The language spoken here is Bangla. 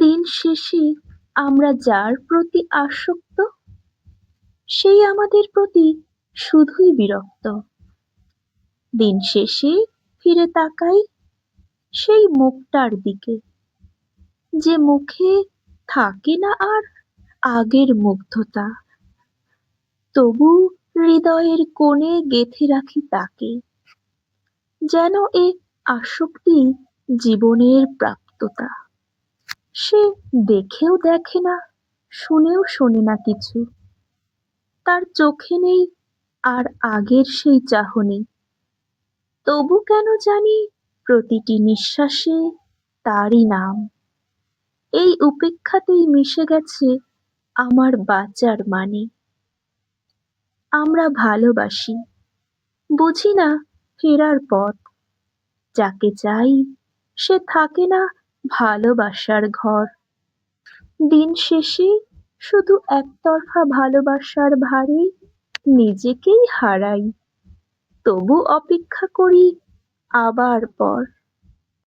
দিন শেষে আমরা যার প্রতি আসক্ত, সেই আমাদের প্রতি শুধুই বিরক্ত। দিন শেষে ফিরে তাকাই সেই মুখটার দিকে, যে মুখে থাকে না আর আগের মুগ্ধতা। তবু হৃদয়ের কোণে গেঁথে রাখি তাকে, যেন এ আসক্তি জীবনের প্রাপ্ততা। সে দেখেও দেখে না, শুনেও শোনে না কিছু, তার চোখে নেই আর আগের সেই চাহনি। তবু কেন জানি প্রতিটি নিঃশ্বাসে তারই নাম। এই উপেক্ষাতেই মিশে গেছে আমার বাঁচার মানে। আমরা ভালোবাসি, বুঝি না ফেরার পথ। যাকে চাই সে থাকে না ভালোবাসার ঘর। দিন শেষে শুধু একতরফা ভালোবাসার ভারে নিজেকেই হারাই। তবু অপেক্ষা করি আবার পর।